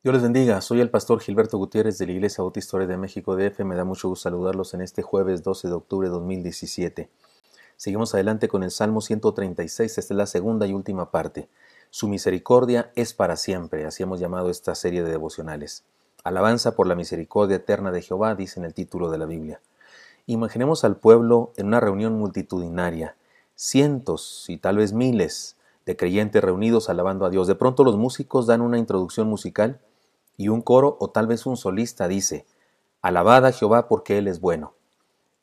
Dios les bendiga, soy el pastor Gilberto Gutiérrez de la Iglesia Bautista de México DF. Me da mucho gusto saludarlos en este jueves 12 de octubre de 2017. Seguimos adelante con el Salmo 136, esta es la segunda y última parte. Su misericordia es para siempre, así hemos llamado esta serie de devocionales. Alabanza por la misericordia eterna de Jehová, dice en el título de la Biblia. Imaginemos al pueblo en una reunión multitudinaria, cientos y tal vez miles de creyentes reunidos alabando a Dios. De pronto los músicos dan una introducción musical y un coro o tal vez un solista dice, alabad a Jehová porque Él es bueno.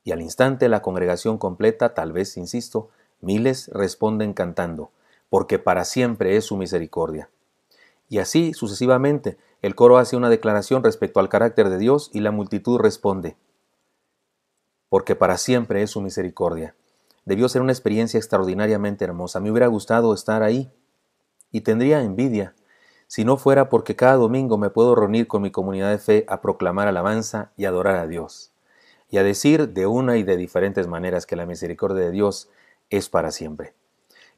Y al instante la congregación completa, tal vez, insisto, miles responden cantando, porque para siempre es su misericordia. Y así sucesivamente, el coro hace una declaración respecto al carácter de Dios y la multitud responde, porque para siempre es su misericordia. Debió ser una experiencia extraordinariamente hermosa. Me hubiera gustado estar ahí y tendría envidia si no fuera porque cada domingo me puedo reunir con mi comunidad de fe a proclamar alabanza y adorar a Dios, y a decir de una y de diferentes maneras que la misericordia de Dios es para siempre.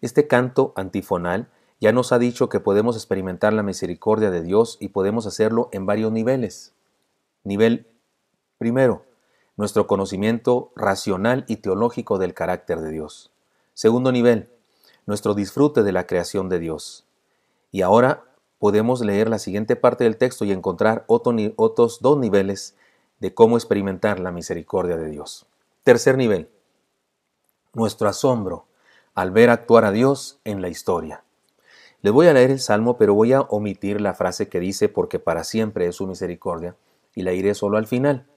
Este canto antifonal ya nos ha dicho que podemos experimentar la misericordia de Dios y podemos hacerlo en varios niveles. Nivel primero, nuestro conocimiento racional y teológico del carácter de Dios. Segundo nivel, nuestro disfrute de la creación de Dios. Y ahora podemos leer la siguiente parte del texto y encontrar otros dos niveles de cómo experimentar la misericordia de Dios. Tercer nivel, nuestro asombro al ver actuar a Dios en la historia. Les voy a leer el Salmo, pero voy a omitir la frase que dice porque para siempre es su misericordia y la iré solo al final,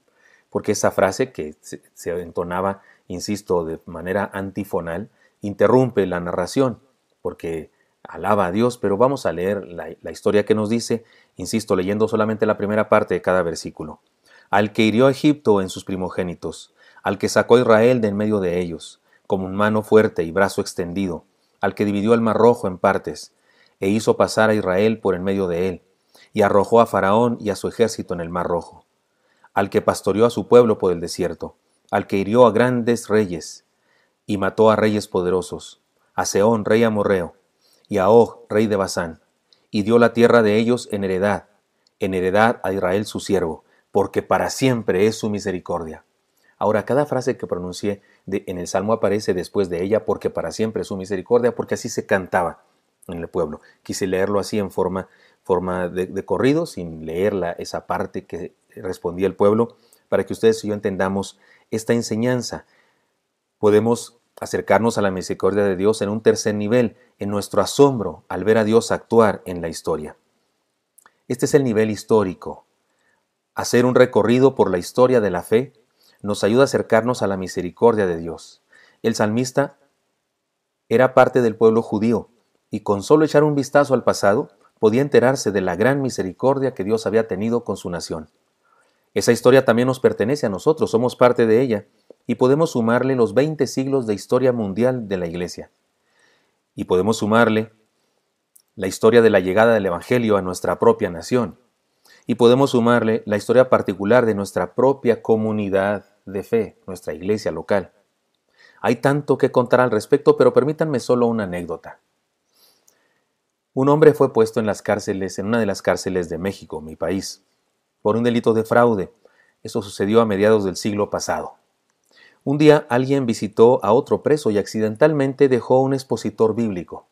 porque esa frase que se entonaba, insisto, de manera antifonal, interrumpe la narración, porque alaba a Dios, pero vamos a leer la historia que nos dice, insisto, leyendo solamente la primera parte de cada versículo. Al que hirió a Egipto en sus primogénitos, al que sacó a Israel de en medio de ellos, como un mano fuerte y brazo extendido, al que dividió el mar rojo en partes, e hizo pasar a Israel por en medio de él, y arrojó a Faraón y a su ejército en el mar rojo, al que pastoreó a su pueblo por el desierto, al que hirió a grandes reyes, y mató a reyes poderosos, a Sehón, rey amorreo, y a Og, rey de Basán, y dio la tierra de ellos en heredad a Israel su siervo, porque para siempre es su misericordia. Ahora, cada frase que pronuncié en el Salmo aparece después de ella, porque para siempre es su misericordia, porque así se cantaba en el pueblo. Quise leerlo así en forma de corrido, sin leer esa parte que respondía el pueblo, para que ustedes y yo entendamos esta enseñanza. Podemos acercarnos a la misericordia de Dios en un tercer nivel, en nuestro asombro al ver a Dios actuar en la historia. Este es el nivel histórico. Hacer un recorrido por la historia de la fe nos ayuda a acercarnos a la misericordia de Dios. El salmista era parte del pueblo judío y con solo echar un vistazo al pasado podía enterarse de la gran misericordia que Dios había tenido con su nación. Esa historia también nos pertenece a nosotros, somos parte de ella y podemos sumarle los 20 siglos de historia mundial de la Iglesia. Y podemos sumarle la historia de la llegada del Evangelio a nuestra propia nación. Y podemos sumarle la historia particular de nuestra propia comunidad de fe, nuestra iglesia local. Hay tanto que contar al respecto, pero permítanme solo una anécdota. Un hombre fue puesto en una de las cárceles de México, mi país, por un delito de fraude. Eso sucedió a mediados del siglo pasado. Un día alguien visitó a otro preso y accidentalmente dejó un expositor bíblico,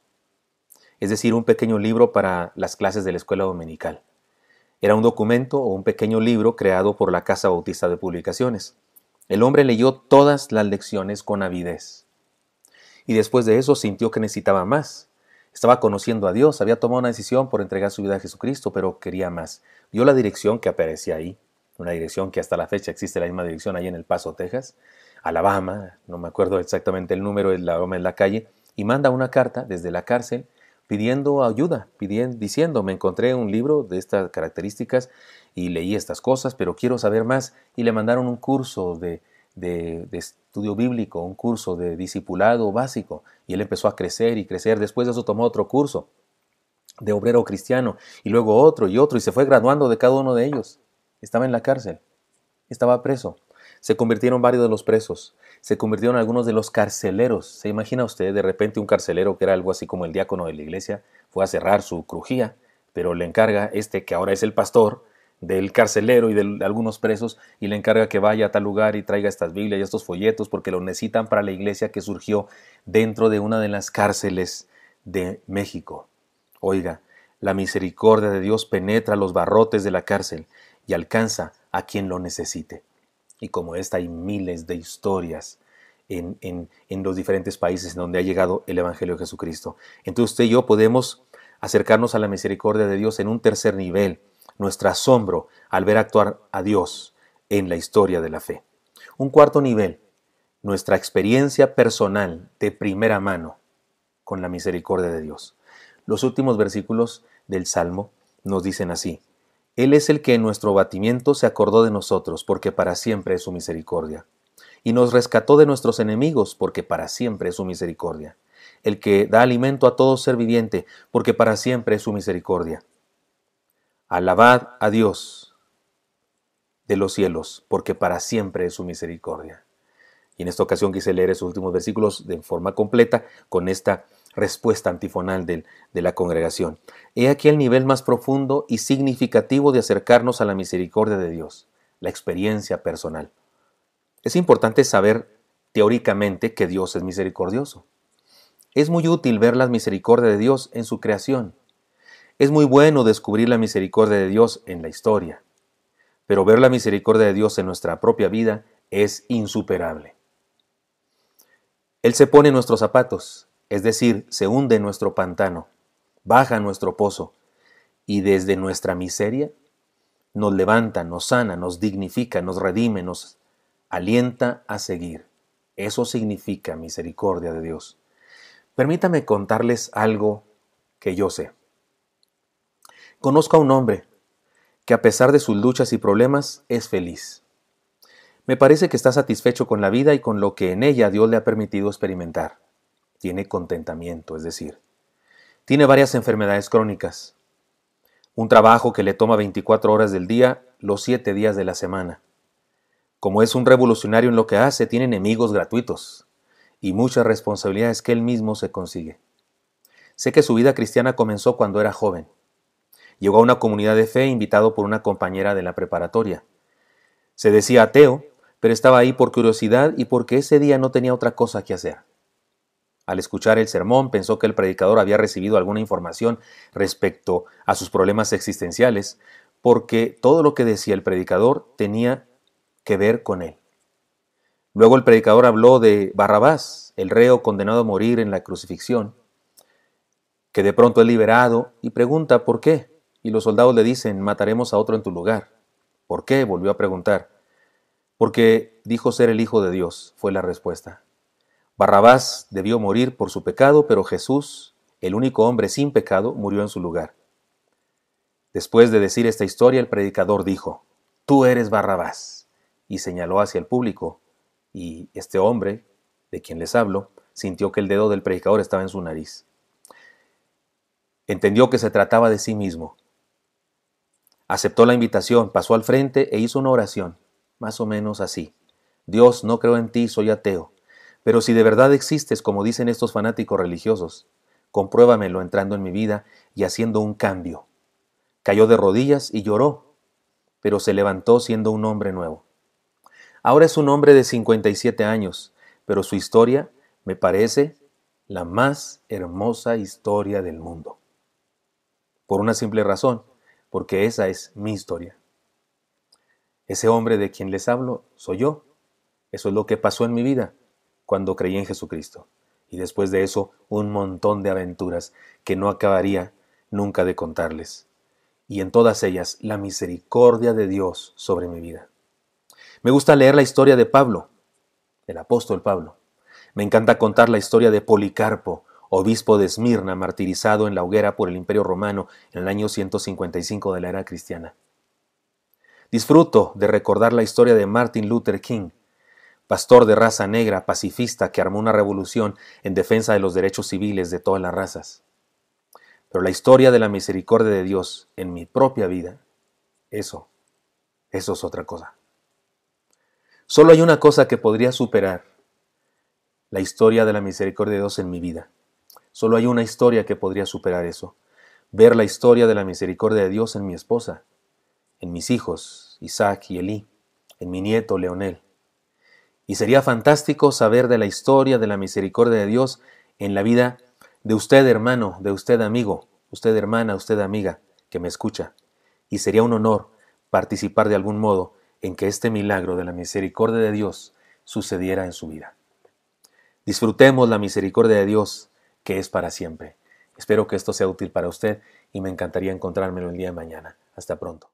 es decir, un pequeño libro para las clases de la escuela dominical. Era un documento o un pequeño libro creado por la Casa Bautista de Publicaciones. El hombre leyó todas las lecciones con avidez. Y después de eso sintió que necesitaba más. Estaba conociendo a Dios, había tomado una decisión por entregar su vida a Jesucristo, pero quería más. Vio la dirección que aparecía ahí, una dirección que hasta la fecha existe, la misma dirección ahí en El Paso, Texas, Alabama, no me acuerdo exactamente el número, Alabama en la calle, y manda una carta desde la cárcel pidiendo ayuda, diciendo, me encontré un libro de estas características y leí estas cosas, pero quiero saber más. Y le mandaron un curso de estudio bíblico, un curso de discipulado básico, y él empezó a crecer y crecer. Después de eso tomó otro curso de obrero cristiano, y luego otro y otro, y se fue graduando de cada uno de ellos. Estaba en la cárcel, estaba preso. Se convirtieron varios de los presos, se convirtieron algunos de los carceleros. ¿Se imagina usted de repente un carcelero que era algo así como el diácono de la iglesia, fue a cerrar su crujía, pero le encarga que ahora es el pastor, del carcelero y de algunos presos, y le encarga que vaya a tal lugar y traiga estas Biblias y estos folletos porque lo necesitan para la iglesia que surgió dentro de una de las cárceles de México. Oiga, la misericordia de Dios penetra los barrotes de la cárcel y alcanza a quien lo necesite. Y como esta hay miles de historias en los diferentes países en donde ha llegado el Evangelio de Jesucristo. Entonces usted y yo podemos acercarnos a la misericordia de Dios en un tercer nivel, nuestro asombro al ver actuar a Dios en la historia de la fe. Un cuarto nivel, nuestra experiencia personal de primera mano con la misericordia de Dios. Los últimos versículos del Salmo nos dicen así: Él es el que en nuestro batimiento se acordó de nosotros, porque para siempre es su misericordia. Y nos rescató de nuestros enemigos, porque para siempre es su misericordia. El que da alimento a todo ser viviente, porque para siempre es su misericordia. Alabad a Dios de los cielos, porque para siempre es su misericordia. Y en esta ocasión quise leer esos últimos versículos de forma completa con esta respuesta antifonal de la congregación. He aquí el nivel más profundo y significativo de acercarnos a la misericordia de Dios, la experiencia personal. Es importante saber teóricamente que Dios es misericordioso. Es muy útil ver la misericordia de Dios en su creación. Es muy bueno descubrir la misericordia de Dios en la historia. Pero ver la misericordia de Dios en nuestra propia vida es insuperable. Él se pone en nuestros zapatos, es decir, se hunde en nuestro pantano, baja a nuestro pozo, y desde nuestra miseria nos levanta, nos sana, nos dignifica, nos redime, nos alienta a seguir. Eso significa misericordia de Dios. Permítame contarles algo que yo sé. Conozco a un hombre que a pesar de sus luchas y problemas es feliz. Me parece que está satisfecho con la vida y con lo que en ella Dios le ha permitido experimentar. Tiene contentamiento, es decir, tiene varias enfermedades crónicas, un trabajo que le toma 24 horas del día, los 7 días de la semana. Como es un revolucionario en lo que hace, tiene enemigos gratuitos y muchas responsabilidades que él mismo se consigue. Sé que su vida cristiana comenzó cuando era joven. Llegó a una comunidad de fe invitado por una compañera de la preparatoria. Se decía ateo, pero estaba ahí por curiosidad y porque ese día no tenía otra cosa que hacer. Al escuchar el sermón pensó que el predicador había recibido alguna información respecto a sus problemas existenciales, porque todo lo que decía el predicador tenía que ver con él. Luego el predicador habló de Barrabás, el reo condenado a morir en la crucifixión, que de pronto es liberado y pregunta ¿por qué? Y los soldados le dicen, mataremos a otro en tu lugar. ¿Por qué? Volvió a preguntar. Porque dijo ser el Hijo de Dios, fue la respuesta. Barrabás debió morir por su pecado, pero Jesús, el único hombre sin pecado, murió en su lugar. Después de decir esta historia, el predicador dijo, tú eres Barrabás, y señaló hacia el público, y este hombre, de quien les hablo, sintió que el dedo del predicador estaba en su nariz. Entendió que se trataba de sí mismo. Aceptó la invitación, pasó al frente e hizo una oración, más o menos así. Dios, no creo en ti, soy ateo. Pero si de verdad existes, como dicen estos fanáticos religiosos, compruébamelo entrando en mi vida y haciendo un cambio. Cayó de rodillas y lloró, pero se levantó siendo un hombre nuevo. Ahora es un hombre de 57 años, pero su historia me parece la más hermosa historia del mundo. Por una simple razón, porque esa es mi historia. Ese hombre de quien les hablo soy yo. Eso es lo que pasó en mi vida cuando creí en Jesucristo. Y después de eso, un montón de aventuras que no acabaría nunca de contarles. Y en todas ellas, la misericordia de Dios sobre mi vida. Me gusta leer la historia de Pablo, el apóstol Pablo. Me encanta contar la historia de Policarpo, obispo de Esmirna, martirizado en la hoguera por el Imperio Romano en el año 155 de la era cristiana. Disfruto de recordar la historia de Martin Luther King, pastor de raza negra, pacifista, que armó una revolución en defensa de los derechos civiles de todas las razas. Pero la historia de la misericordia de Dios en mi propia vida, eso es otra cosa. Solo hay una cosa que podría superar la historia de la misericordia de Dios en mi vida. Solo hay una historia que podría superar eso. ver la historia de la misericordia de Dios en mi esposa, en mis hijos, Isaac y Elí, en mi nieto, Leonel. Y sería fantástico saber de la historia de la misericordia de Dios en la vida de usted, hermano, de usted, amigo, usted, hermana, usted, amiga, que me escucha. Y sería un honor participar de algún modo en que este milagro de la misericordia de Dios sucediera en su vida. Disfrutemos la misericordia de Dios, que es para siempre. Espero que esto sea útil para usted y me encantaría encontrármelo el día de mañana. Hasta pronto.